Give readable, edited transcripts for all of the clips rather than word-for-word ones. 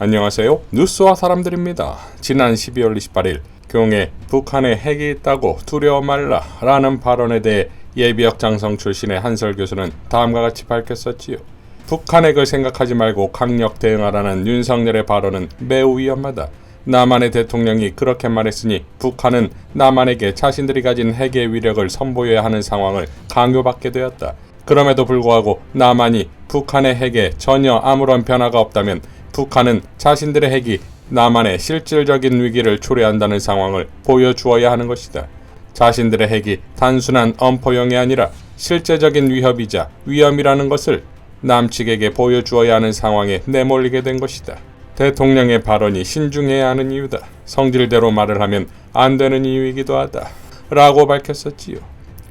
안녕하세요. 뉴스와 사람들입니다. 지난 12월 28일 교웅에 북한에 핵이 있다고 두려워 말라 라는 발언에 대해 예비역 장성 출신의 한설 교수는 다음과 같이 밝혔었지요. 북한 핵을 생각하지 말고 강력 대응하라는 윤석열의 발언은 매우 위험하다. 남한의 대통령이 그렇게 말했으니 북한은 남한에게 자신들이 가진 핵의 위력을 선보여야 하는 상황을 강요받게 되었다. 그럼에도 불구하고 남한이 북한의 핵에 전혀 아무런 변화가 없다면 북한은 자신들의 핵이 남한의 실질적인 위기를 초래한다는 상황을 보여주어야 하는 것이다. 자신들의 핵이 단순한 엄포용이 아니라 실제적인 위협이자 위험이라는 것을 남측에게 보여주어야 하는 상황에 내몰리게 된 것이다. 대통령의 발언이 신중해야 하는 이유다. 성질대로 말을 하면 안 되는 이유이기도 하다. 라고 밝혔었지요.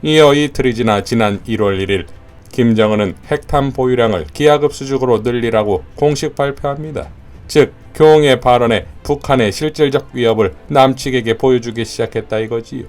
이어 이틀이 지나 지난 1월 1일 김정은은 핵탄 보유량을 기하급수적으로 늘리라고 공식 발표합니다. 즉 교웅의 발언에 북한의 실질적 위협을 남측에게 보여주기 시작했다 이거지요.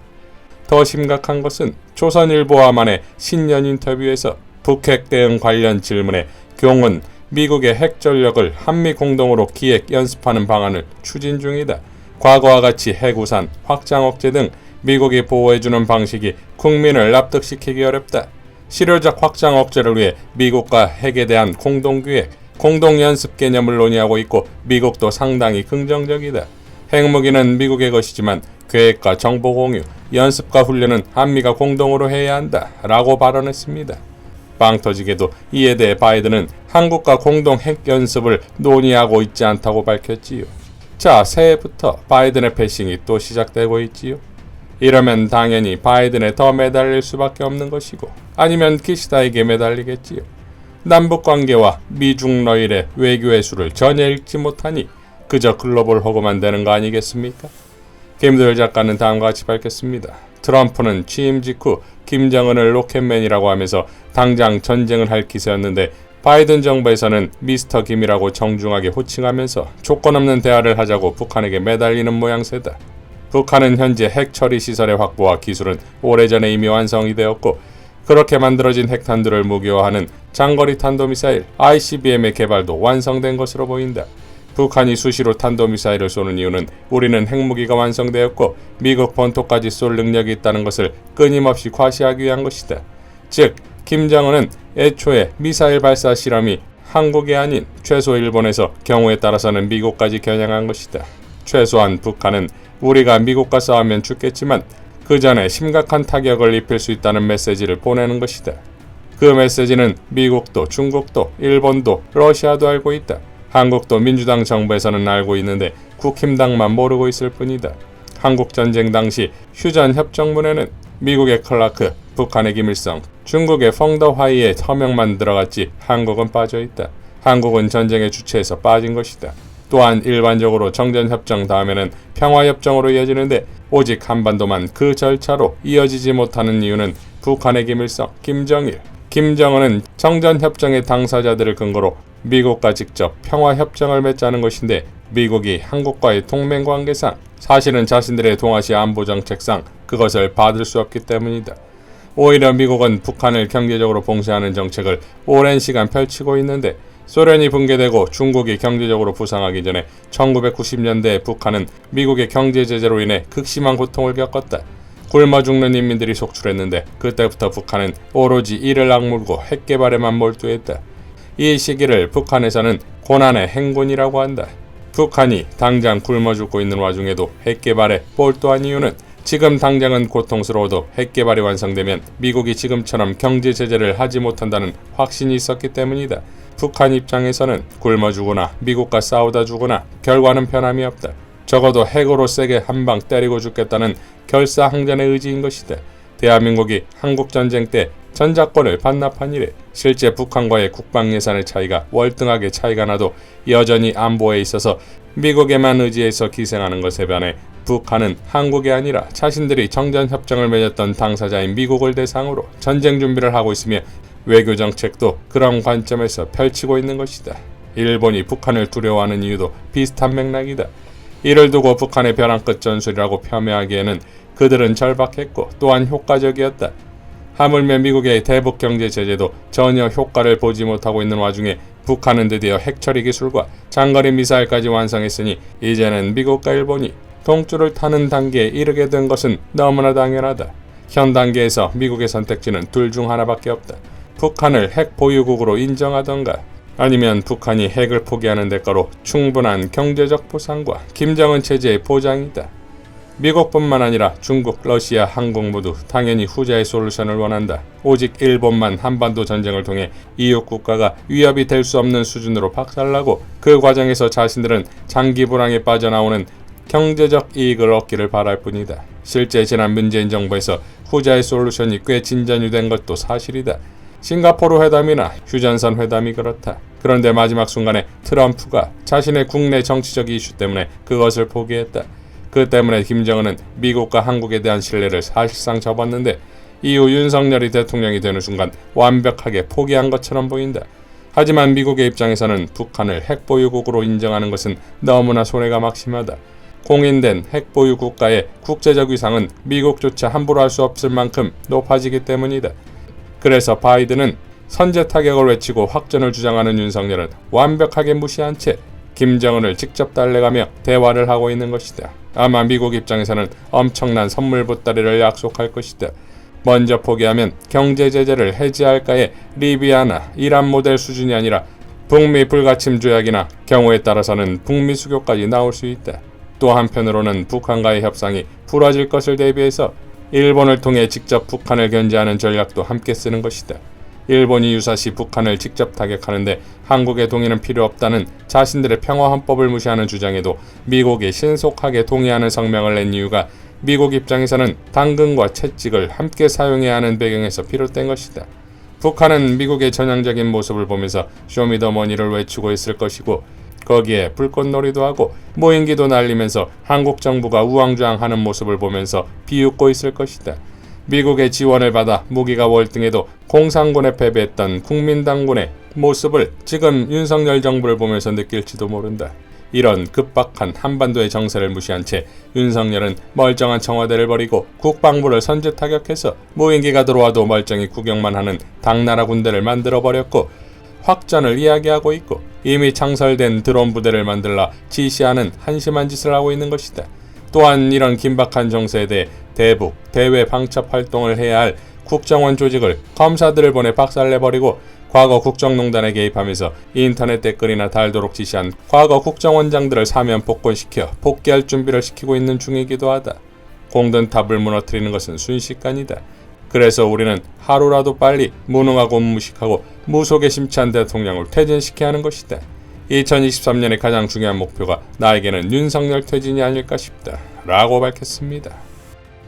더 심각한 것은 조선일보와만의 신년 인터뷰에서 북핵 대응 관련 질문에 교웅은 미국의 핵 전력을 한미 공동으로 기획 연습하는 방안을 추진 중이다. 과거와 같이 핵우산, 확장 억제 등 미국이 보호해주는 방식이 국민을 납득시키기 어렵다. 실효적 확장 억제를 위해 미국과 핵에 대한 공동기획, 공동연습 개념을 논의하고 있고 미국도 상당히 긍정적이다. 핵무기는 미국의 것이지만 계획과 정보 공유, 연습과 훈련은 한미가 공동으로 해야 한다 라고 발언했습니다. 빵 터지게도 이에 대해 바이든은 한국과 공동 핵 연습을 논의하고 있지 않다고 밝혔지요. 자, 새해부터 바이든의 패싱이 또 시작되고 있지요. 이러면 당연히 바이든에 더 매달릴 수밖에 없는 것이고 아니면 기시다에게 매달리겠지요. 남북관계와 미중러일의 외교의 수를 전혀 읽지 못하니 그저 글로벌 허구만 되는 거 아니겠습니까? 김도열 작가는 다음과 같이 밝혔습니다. 트럼프는 취임 직후 김정은을 로켓맨이라고 하면서 당장 전쟁을 할 기세였는데 바이든 정부에서는 미스터 김이라고 정중하게 호칭하면서 조건 없는 대화를 하자고 북한에게 매달리는 모양새다. 북한은 현재 핵 처리 시설의 확보와 기술은 오래전에 이미 완성이 되었고 그렇게 만들어진 핵탄두를 무기화하는 장거리 탄도미사일 ICBM의 개발도 완성된 것으로 보인다. 북한이 수시로 탄도미사일을 쏘는 이유는 우리는 핵무기가 완성되었고 미국 본토까지 쏠 능력이 있다는 것을 끊임없이 과시하기 위한 것이다. 즉, 김정은은 애초에 미사일 발사 실험이 한국이 아닌 최소 일본에서 경우에 따라서는 미국까지 겨냥한 것이다. 최소한 북한은 우리가 미국과 싸우면 죽겠지만 그 전에 심각한 타격을 입힐 수 있다는 메시지를 보내는 것이다. 그 메시지는 미국도 중국도 일본도 러시아도 알고 있다. 한국도 민주당 정부에서는 알고 있는데 국힘당만 모르고 있을 뿐이다. 한국전쟁 당시 휴전협정문에는 미국의 클라크, 북한의 김일성, 중국의 펑더화이의 서명만 들어갔지 한국은 빠져있다. 한국은 전쟁의 주체에서 빠진 것이다. 또한 일반적으로 정전협정 다음에는 평화협정으로 이어지는데 오직 한반도만 그 절차로 이어지지 못하는 이유는 북한의 김일성, 김정일, 김정은은 정전협정의 당사자들을 근거로 미국과 직접 평화협정을 맺자는 것인데 미국이 한국과의 동맹관계상 사실은 자신들의 동아시아 안보정책상 그것을 받을 수 없기 때문이다. 오히려 미국은 북한을 경제적으로 봉쇄하는 정책을 오랜 시간 펼치고 있는데 소련이 붕괴되고 중국이 경제적으로 부상하기 전에 1990년대에 북한은 미국의 경제 제재로 인해 극심한 고통을 겪었다. 굶어 죽는 인민들이 속출했는데 그때부터 북한은 오로지 이를 악물고 핵 개발에만 몰두했다. 이 시기를 북한에서는 고난의 행군이라고 한다. 북한이 당장 굶어 죽고 있는 와중에도 핵 개발에 몰두한 이유는 지금 당장은 고통스러워도 핵 개발이 완성되면 미국이 지금처럼 경제 제재를 하지 못한다는 확신이 있었기 때문이다. 북한 입장에서는 굶어 죽거나 미국과 싸우다 죽거나 결과는 변함이 없다. 적어도 핵으로 세게 한 방 때리고 죽겠다는 결사항전의 의지인 것이다. 대한민국이 한국전쟁 때 전작권을 반납한 이래 실제 북한과의 국방 예산의 차이가 월등하게 차이가 나도 여전히 안보에 있어서 미국에만 의지해서 기생하는 것에 반해 북한은 한국이 아니라 자신들이 정전협정을 맺었던 당사자인 미국을 대상으로 전쟁 준비를 하고 있으며 외교 정책도 그런 관점에서 펼치고 있는 것이다. 일본이 북한을 두려워하는 이유도 비슷한 맥락이다. 이를 두고 북한의 벼랑 끝 전술이라고 폄훼하기에는 그들은 절박했고 또한 효과적이었다. 하물며 미국의 대북 경제 제재도 전혀 효과를 보지 못하고 있는 와중에 북한은 드디어 핵처리 기술과 장거리 미사일까지 완성했으니 이제는 미국과 일본이 동쪽을 타는 단계에 이르게 된 것은 너무나 당연하다. 현 단계에서 미국의 선택지는 둘 중 하나밖에 없다. 북한을 핵 보유국으로 인정하던가 아니면 북한이 핵을 포기하는 대가로 충분한 경제적 보상과 김정은 체제의 보장이다. 미국뿐만 아니라 중국, 러시아, 한국 모두 당연히 후자의 솔루션을 원한다. 오직 일본만 한반도 전쟁을 통해 이웃 국가가 위협이 될 수 없는 수준으로 박살나고 그 과정에서 자신들은 장기 불황에 빠져나오는 경제적 이익을 얻기를 바랄 뿐이다. 실제 지난 문재인 정부에서 후자의 솔루션이 꽤 진전이 된 것도 사실이다. 싱가포르 회담이나 휴전선 회담이 그렇다. 그런데 마지막 순간에 트럼프가 자신의 국내 정치적 이슈 때문에 그것을 포기했다. 그 때문에 김정은은 미국과 한국에 대한 신뢰를 사실상 접었는데 이후 윤석열이 대통령이 되는 순간 완벽하게 포기한 것처럼 보인다. 하지만 미국의 입장에서는 북한을 핵보유국으로 인정하는 것은 너무나 손해가 막심하다. 공인된 핵보유 국가의 국제적 위상은 미국조차 함부로 할 수 없을 만큼 높아지기 때문이다. 그래서 바이든은 선제 타격을 외치고 확전을 주장하는 윤석열은 완벽하게 무시한 채 김정은을 직접 달래가며 대화를 하고 있는 것이다. 아마 미국 입장에서는 엄청난 선물 보따리를 약속할 것이다. 먼저 포기하면 경제 제재를 해지할까에 리비아나 이란 모델 수준이 아니라 북미 불가침 조약이나 경우에 따라서는 북미 수교까지 나올 수 있다. 또 한편으로는 북한과의 협상이 풀어질 것을 대비해서 일본을 통해 직접 북한을 견제하는 전략도 함께 쓰는 것이다. 일본이 유사시 북한을 직접 타격하는데 한국의 동의는 필요 없다는 자신들의 평화헌법을 무시하는 주장에도 미국이 신속하게 동의하는 성명을 낸 이유가 미국 입장에서는 당근과 채찍을 함께 사용해야 하는 배경에서 비롯된 것이다. 북한은 미국의 전향적인 모습을 보면서 쇼미더머니를 외치고 있을 것이고 거기에 불꽃놀이도 하고 무인기도 날리면서 한국 정부가 우왕좌왕하는 모습을 보면서 비웃고 있을 것이다. 미국의 지원을 받아 무기가 월등해도 공산군에 패배했던 국민당군의 모습을 지금 윤석열 정부를 보면서 느낄지도 모른다. 이런 급박한 한반도의 정세를 무시한 채 윤석열은 멀쩡한 청와대를 버리고 국방부를 선제 타격해서 무인기가 들어와도 멀쩡히 구경만 하는 당나라 군대를 만들어버렸고 확전을 이야기하고 있고 이미 창설된 드론 부대를 만들라 지시하는 한심한 짓을 하고 있는 것이다. 또한 이런 긴박한 정세에 대해 대북, 대외 방첩 활동을 해야 할 국정원 조직을 검사들을 보내 박살내버리고 과거 국정농단에 개입하면서 인터넷 댓글이나 달도록 지시한 과거 국정원장들을 사면 복권시켜 복귀할 준비를 시키고 있는 중이기도 하다. 공든탑을 무너뜨리는 것은 순식간이다. 그래서 우리는 하루라도 빨리 무능하고 무식하고 무속에 심취한 대통령을 퇴진시켜야 하는 것이다. 2023년의 가장 중요한 목표가 나에게는 윤석열 퇴진이 아닐까 싶다. 라고 밝혔습니다.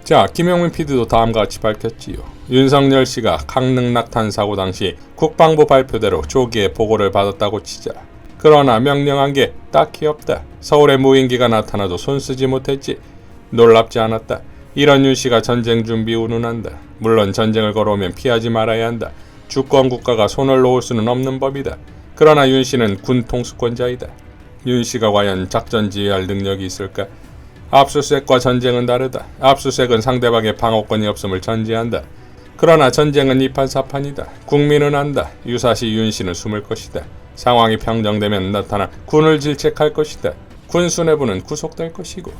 자, 김용민 PD도 다음과 같이 밝혔지요. 윤석열 씨가 강릉 낙탄 사고 당시 국방부 발표대로 조기에 보고를 받았다고 치자. 그러나 명령한 게 딱히 없다. 서울에 무인기가 나타나도 손쓰지 못했지. 놀랍지 않았다. 이런 윤 씨가 전쟁 준비 운운한다. 물론 전쟁을 걸어오면 피하지 말아야 한다. 주권 국가가 손을 놓을 수는 없는 법이다. 그러나 윤 씨는 군 통수권자이다. 윤 씨가 과연 작전 지휘할 능력이 있을까? 압수수색과 전쟁은 다르다. 압수수색은 상대방의 방어권이 없음을 전제한다. 그러나 전쟁은 이판사판이다. 국민은 안다. 유사시 윤 씨는 숨을 것이다. 상황이 평정되면 나타나 군을 질책할 것이다. 군 수뇌부는 구속될 것이고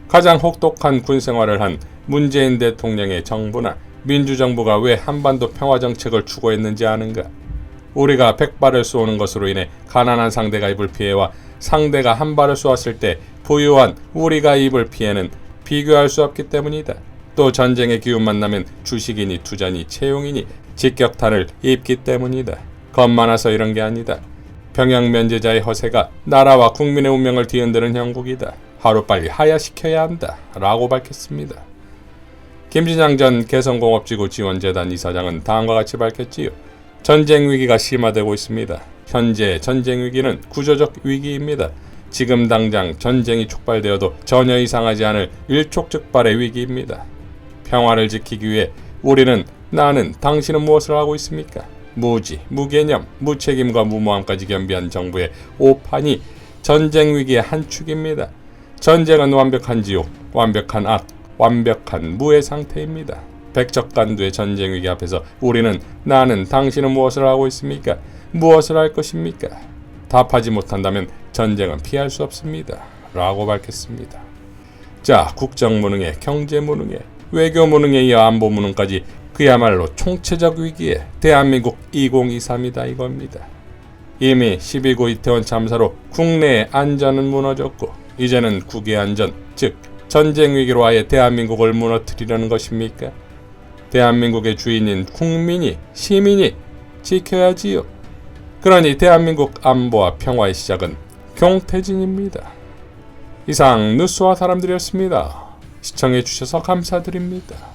가장 혹독한 군 생활을 한 문재인 대통령의 정부나 민주정부가 왜 한반도 평화정책을 추구했는지 아는가? 우리가 100발을 쏘는 것으로 인해 가난한 상대가 입을 피해와 상대가 한 발을 쏘았을 때 부유한 우리가 입을 피해는 비교할 수 없기 때문이다. 또 전쟁의 기운만 나면 주식이니 투자니 채용이니 직격탄을 입기 때문이다. 겁 많아서 이런 게 아니다. 병역 면제자의 허세가 나라와 국민의 운명을 뒤흔드는 형국이다. 하루빨리 하야시켜야 한다. 라고 밝혔습니다. 김진양 전 개성공업지구 지원재단 이사장은 다음과 같이 밝혔지요. 전쟁 위기가 심화되고 있습니다. 현재 전쟁 위기는 구조적 위기입니다. 지금 당장 전쟁이 촉발되어도 전혀 이상하지 않을 일촉즉발의 위기입니다. 평화를 지키기 위해 우리는 나는 당신은 무엇을 하고 있습니까? 무지, 무개념, 무책임과 무모함까지 겸비한 정부의 오판이 전쟁 위기의 한 축입니다. 전쟁은 완벽한 지옥, 완벽한 악, 완벽한 무의 상태입니다. 백척간두의 전쟁 위기 앞에서 우리는 나는 당신은 무엇을 하고 있습니까? 무엇을 할 것입니까? 답하지 못한다면 전쟁은 피할 수 없습니다. 라고 밝혔습니다. 자, 국정무능에 경제무능에 외교무능에 이어 안보무능까지 그야말로 총체적 위기에 대한민국 2023이다 이겁니다. 이미 12구 이태원 참사로 국내의 안전은 무너졌고 이제는 국외 안전, 즉 전쟁 위기로 아예 대한민국을 무너뜨리려는 것입니까? 대한민국의 주인인 국민이, 시민이 지켜야지요. 그러니 대한민국 안보와 평화의 시작은 경태진입니다. 이상 뉴스와 사람들이었습니다. 시청해주셔서 감사드립니다.